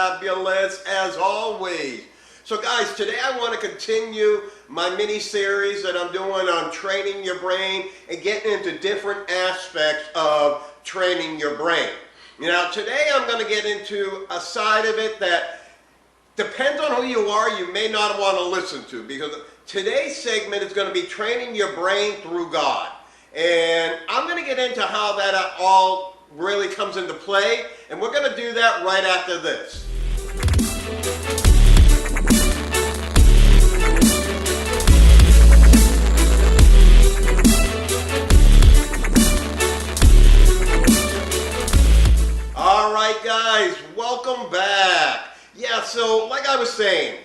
fabulous as always. So guys, today I want to continue my mini-series that I'm doing on training your brain and getting into different aspects of training your brain. Now today I'm going to get into a side of it that depends on who you are, you may not want to listen to, because today's segment is going to be training your brain through God. And I'm going to get into how that all really comes into play, and we're going to do that right after this. All right, guys, welcome back. Yeah, so like I was saying,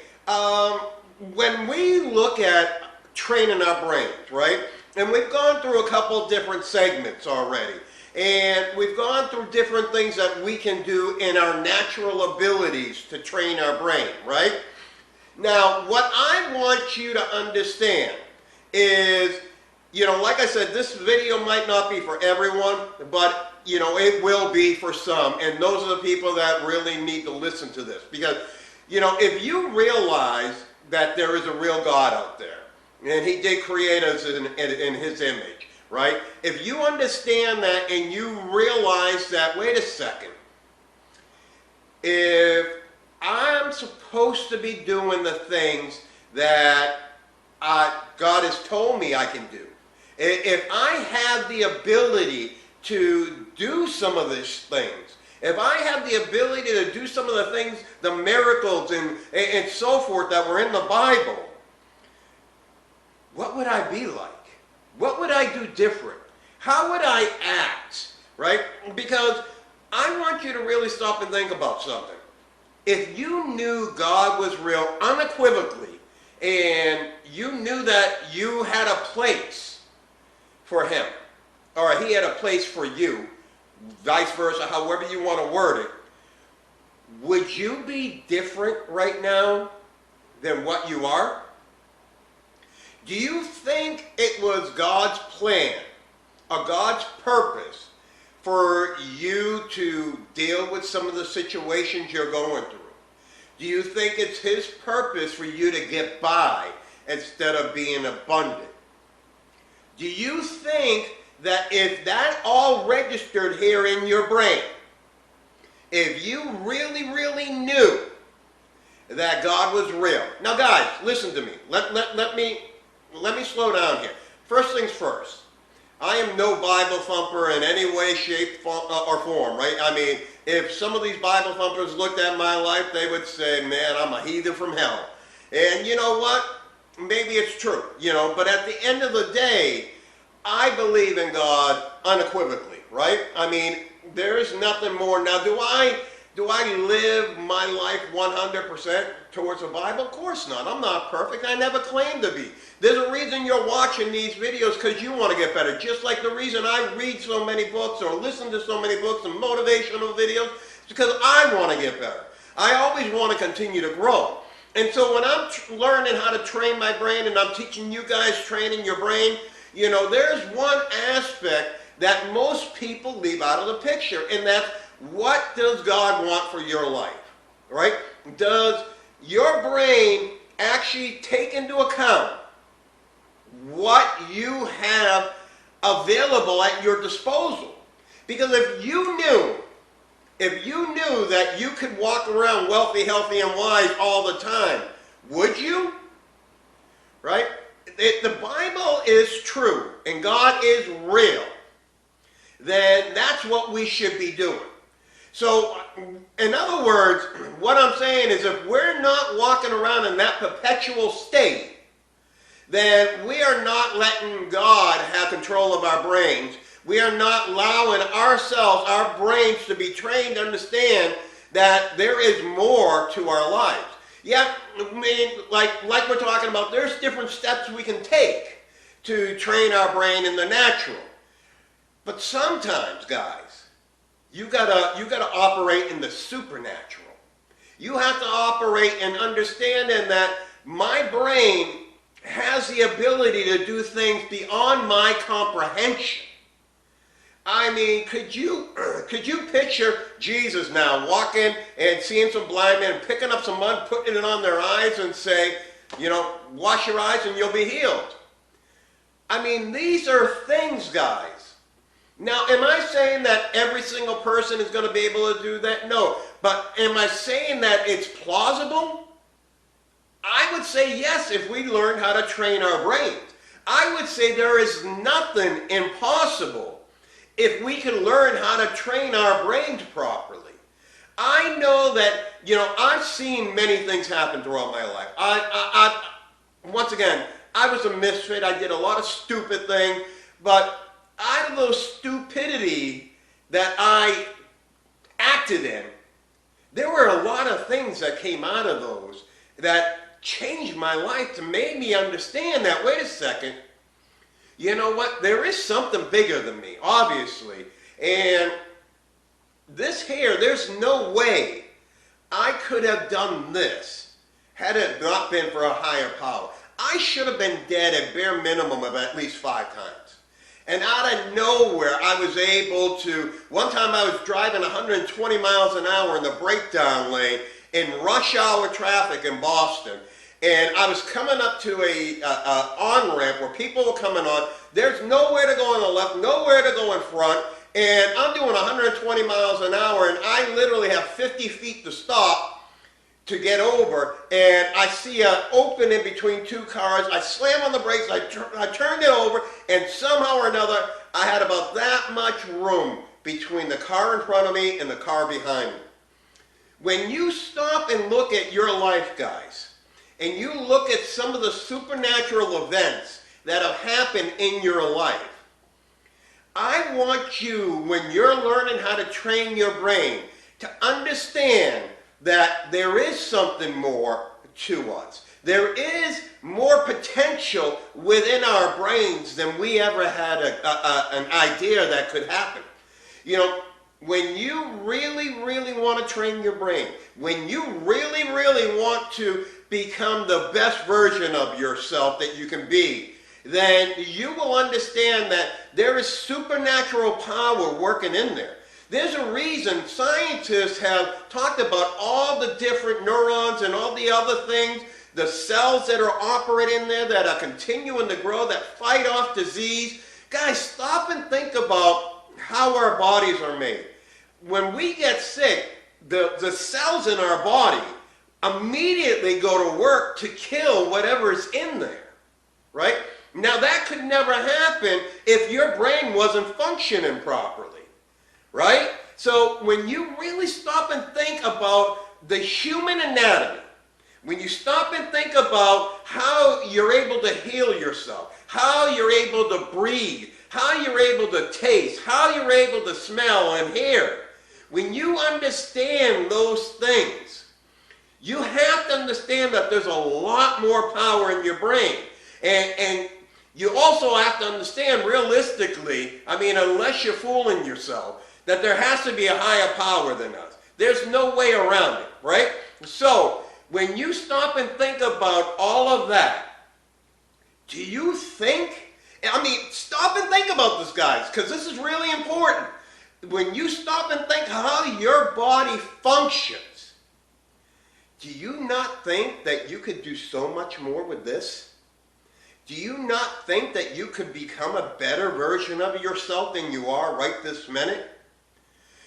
when we look at training our brains, right, and we've gone through a couple different segments already, and we've gone through different things that we can do in our natural abilities to train our brain, right? Now, what I want you to understand is, like I said, this video might not be for everyone, but it will be for some, and those are the people that really need to listen to this. Because, if you realize that there is a real God out there, and He did create us in His image, right? If you understand that and you realize that, wait a second, if I'm supposed to be doing the things that God has told me I can do, if I have the ability to do some of these things, if I have the ability to do some of the things, the miracles and so forth that were in the Bible, what would I be like? What would I do different? How would I act, right? Because I want you to really stop and think about something. If you knew God was real unequivocally, and you knew that you had a place for Him, or He had a place for you, vice versa, however you want to word it, would you be different right now than what you are? Do you think it was God's plan or God's purpose for you to deal with some of the situations you're going through? Do you think it's His purpose for you to get by instead of being abundant? Do you think that if that all registered here in your brain, if you really, really knew that God was real? Now guys, listen to me. Let me slow down here. First things first, I am no Bible thumper in any way, shape, or form, right? I mean, if some of these Bible thumpers looked at my life, they would say, man, I'm a heathen from hell. And you know what? Maybe it's true, but at the end of the day, I believe in God unequivocally, right? I mean, there is nothing more. Now, do I live my life 100% towards the Bible? Of course not. I'm not perfect. I never claimed to be. There's a reason you're watching these videos, because you want to get better. Just like the reason I read so many books or listen to so many books and motivational videos, it's because I want to get better. I always want to continue to grow. And so when I'm learning how to train my brain, and I'm teaching you guys training your brain, there's one aspect that most people leave out of the picture, and that's, what does God want for your life, right? Does your brain actually take into account what you have available at your disposal? Because if you knew that you could walk around wealthy, healthy, and wise all the time, would you? Right? If the Bible is true and God is real, then that's what we should be doing. So, in other words, what I'm saying is, if we're not walking around in that perpetual state, then we are not letting God have control of our brains. We are not allowing ourselves, our brains, to be trained to understand that there is more to our lives. Yeah, I mean, like we're talking about, there's different steps we can take to train our brain in the natural. But sometimes, guys, you gotta operate in the supernatural. You have to operate in understanding that my brain has the ability to do things beyond my comprehension. I mean, could you picture Jesus now walking and seeing some blind men, picking up some mud, putting it on their eyes and say, wash your eyes and you'll be healed? I mean, these are things, guys. Now, am I saying that every single person is going to be able to do that? No. But am I saying that it's plausible? I would say yes, if we learn how to train our brains. I would say there is nothing impossible if we can learn how to train our brains properly. I know that, I've seen many things happen throughout my life. Once again, I was a misfit. I did a lot of stupid things, but out of those stupidity that I acted in, there were a lot of things that came out of those that changed my life to make me understand that, wait a second, you know what, there is something bigger than me, obviously. And this here, there's no way I could have done this had it not been for a higher power. I should have been dead at bare minimum of at least 5 times. And out of nowhere, I was able to, one time I was driving 120 miles an hour in the breakdown lane in rush hour traffic in Boston. And I was coming up to a on-ramp where people were coming on. There's nowhere to go on the left, nowhere to go in front. And I'm doing 120 miles an hour, and I literally have 50 feet to stop to get over. And I see an opening between 2 cars. I slam on the brakes, I turned it over, and somehow or another, I had about that much room between the car in front of me and the car behind me. When you stop and look at your life, guys, and you look at some of the supernatural events that have happened in your life, I want you, when you're learning how to train your brain, to understand that there is something more to us. There is more potential within our brains than we ever had an idea that could happen. When you really, really want to train your brain, when you really, really want to become the best version of yourself that you can be, then you will understand that there is supernatural power working in there. There's a reason scientists have talked about all the different neurons and all the other things, the cells that are operating there that are continuing to grow, that fight off disease. Guys, stop and think about how our bodies are made. When we get sick, the cells in our body immediately go to work to kill whatever is in there, right? Now that could never happen if your brain wasn't functioning properly, right? So when you really stop and think about the human anatomy, when you stop and think about how you're able to heal yourself, how you're able to breathe, how you're able to taste, how you're able to smell and hear, when you understand those things, you have to understand that there's a lot more power in your brain. And you also have to understand realistically, unless you're fooling yourself, that there has to be a higher power than us. There's no way around it, right? So, when you stop and think about all of that, do you think, stop and think about this, guys, because this is really important. When you stop and think how your body functions, do you not think that you could do so much more with this? Do you not think that you could become a better version of yourself than you are right this minute?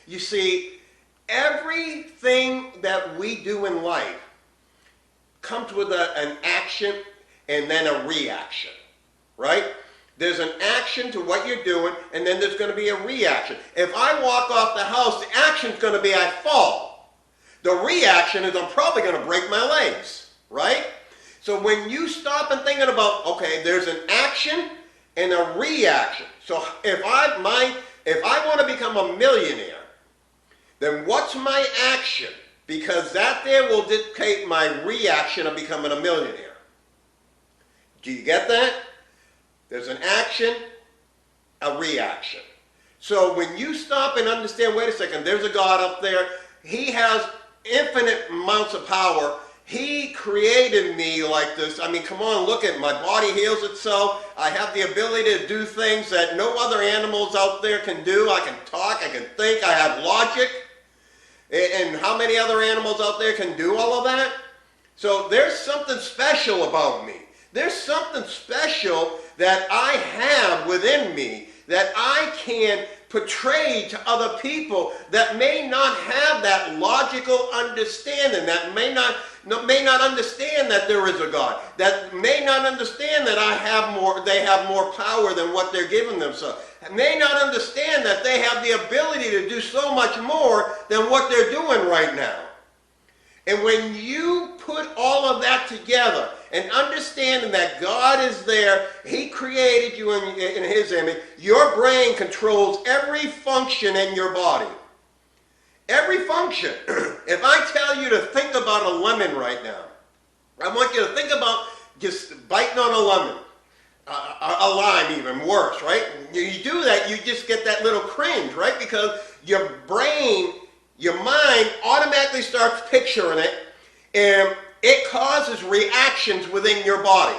You see, everything that we do in life comes with an action and then a reaction, right? There's an action to what you're doing, and then there's going to be a reaction. If I walk off the house, the action's going to be I fall. The reaction is I'm probably going to break my legs, right? So when you stop and thinking about, okay, there's an action and a reaction. So if I want to become a millionaire, then what's my action? Because that there will dictate my reaction of becoming a millionaire. Do you get that? There's an action, a reaction. So when you stop and understand, wait a second, there's a God up there. He has infinite amounts of power. He created me like this. I mean, come on, look at my body heals itself. I have the ability to do things that no other animals out there can do. I can talk, I can think, I have logic. And how many other animals out there can do all of that? So there's something special about me. There's something special that I have within me that I can portray to other people that may not have that logical understanding, that may not understand that there is a God, that may not understand that they have more power than what they're giving themselves, may not understand that they have the ability to do so much more than what they're doing right now. And when you put all of that together and understanding that God is there, He created you in His image, your brain controls every function in your body. Every function. If I tell you to think about a lemon right now, I want you to think about just biting on a lemon. A lime even worse, right? You do that, you just get that little cringe, right? Because your brain, your mind automatically starts picturing it, and it causes reactions within your body.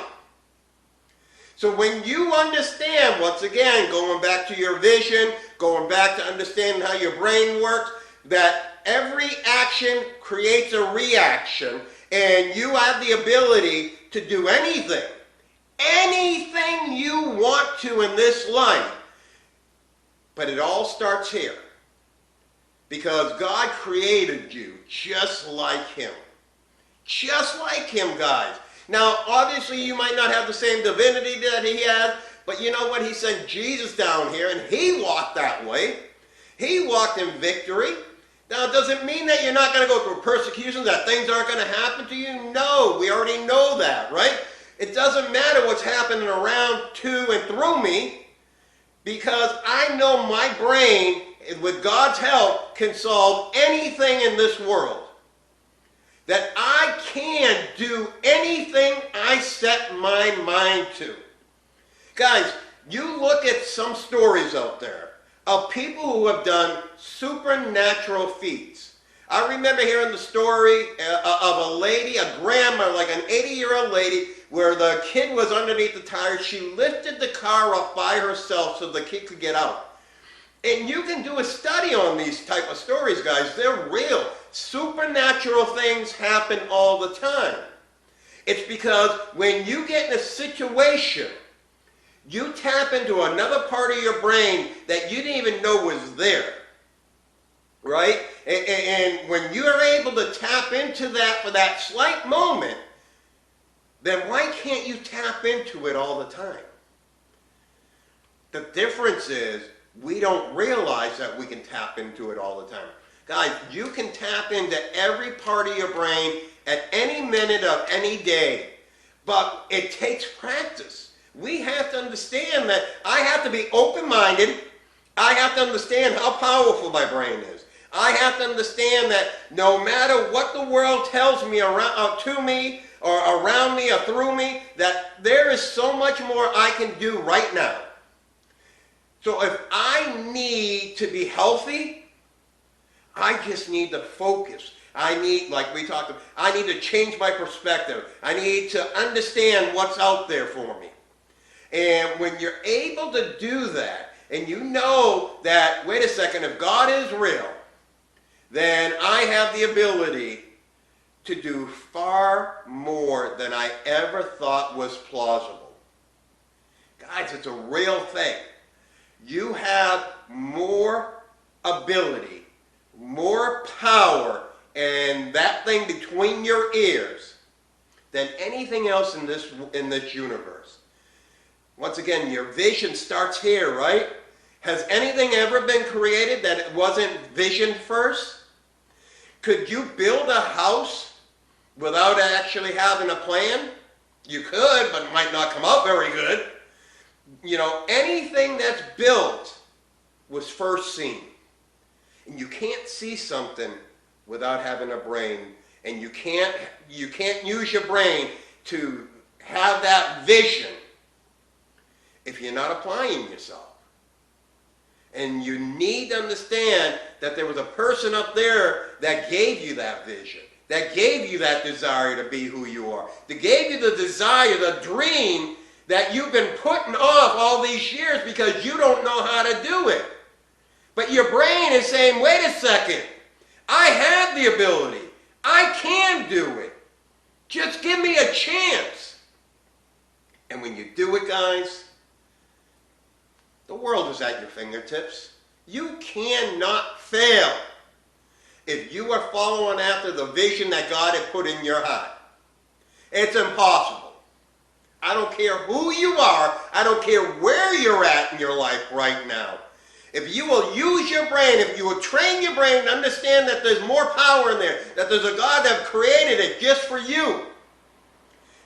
So when you understand, once again, going back to your vision, going back to understanding how your brain works, that every action creates a reaction, and you have the ability to do anything you want to in this life. But it all starts here. Because God created you just like Him. Just like Him, guys. Now, obviously, you might not have the same divinity that He has, but you know what? He sent Jesus down here, and He walked that way. He walked in victory. Now, does it mean that you're not going to go through persecutions, that things aren't going to happen to you? No, we already know that, right? It doesn't matter what's happening around to and through me, because I know my brain, with God's help, can solve anything in this world. That I can do anything I set my mind to. Guys, you look at some stories out there of people who have done supernatural feats. I remember hearing the story of a lady, a grandma, like an 80-year-old lady, where the kid was underneath the tires. She lifted the car up by herself so the kid could get out. And you can do a study on these type of stories, guys. They're real. Supernatural things happen all the time. It's because when you get in a situation, you tap into another part of your brain that you didn't even know was there. Right? And when you're able to tap into that for that slight moment, then why can't you tap into it all the time? The difference is we don't realize that we can tap into it all the time. Guys, you can tap into every part of your brain at any minute of any day, but it takes practice. We have to understand that I have to be open-minded. I have to understand how powerful my brain is. I have to understand that no matter what the world tells me to me or around me or through me, that there is so much more I can do right now. So if I need to be healthy, I just need to focus. I need, like we talked about, I need to change my perspective. I need to understand what's out there for me. And when you're able to do that, and you know that, wait a second, if God is real, then I have the ability to do far more than I ever thought was plausible. Guys, it's a real thing. You have more ability, more power, and that thing between your ears than anything else in this universe. Once again, your vision starts here, right? Has anything ever been created that it wasn't visioned first? Could you build a house without actually having a plan? You could, but it might not come out very good. You know, anything that's built was first seen. And you can't see something without having a brain. And you can't use your brain to have that vision if you're not applying yourself. And you need to understand that there was a person up there that gave you that vision. that gave you that desire to be who you are, that gave you the desire, the dream that you've been putting off all these years because you don't know how to do it. But your brain is saying, wait a second, I have the ability. I can do it. Just give me a chance. And when you do it, guys, the world is at your fingertips. You cannot fail if you are following after the vision that God had put in your heart. It's impossible. I don't care who you are. I don't care where you're at in your life right now. If you will use your brain, if you will train your brain and understand that there's more power in there, that there's a God that created it just for you,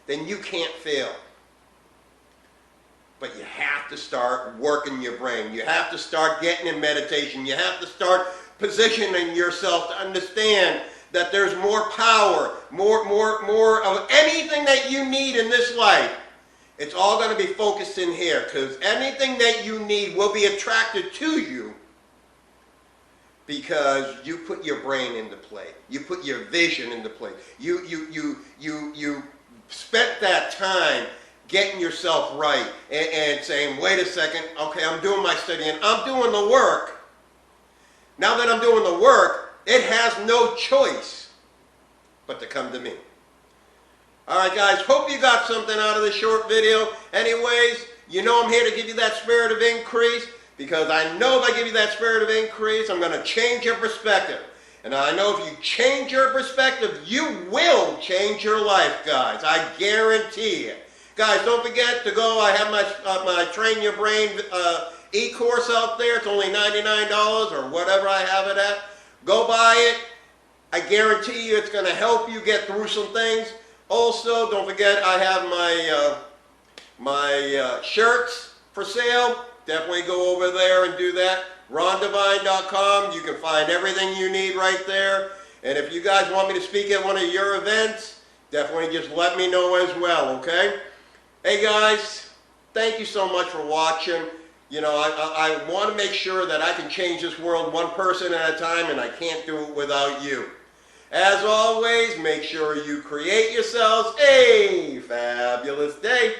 then you can't fail. But you have to start working your brain. You have to start getting in meditation. You have to start positioning yourself to understand that there's more power, more of anything that you need in this life. It's all going to be focused in here, because anything that you need will be attracted to you because you put your brain into play. You put your vision into play. You spent that time getting yourself right and saying, wait a second, okay, I'm doing my studying, I'm doing the work. Now that I'm doing the work, it has no choice but to come to me. Alright guys, hope you got something out of this short video. Anyways, you know I'm here to give you that spirit of increase, because I know if I give you that spirit of increase, I'm going to change your perspective. And I know if you change your perspective, you will change your life, guys. I guarantee it. Guys, don't forget to go. I have my Train Your Brain e-course out there. It's only $99 or whatever I have it at. Go buy it. I guarantee you it's going to help you get through some things. Also, don't forget I have my shirts for sale. Definitely go over there and do that. RonDevine.com. You can find everything you need right there. And if you guys want me to speak at one of your events, definitely just let me know as well, okay? Hey guys, thank you so much for watching. You know, I want to make sure that I can change this world one person at a time, and I can't do it without you. As always, make sure you create yourselves a fabulous day.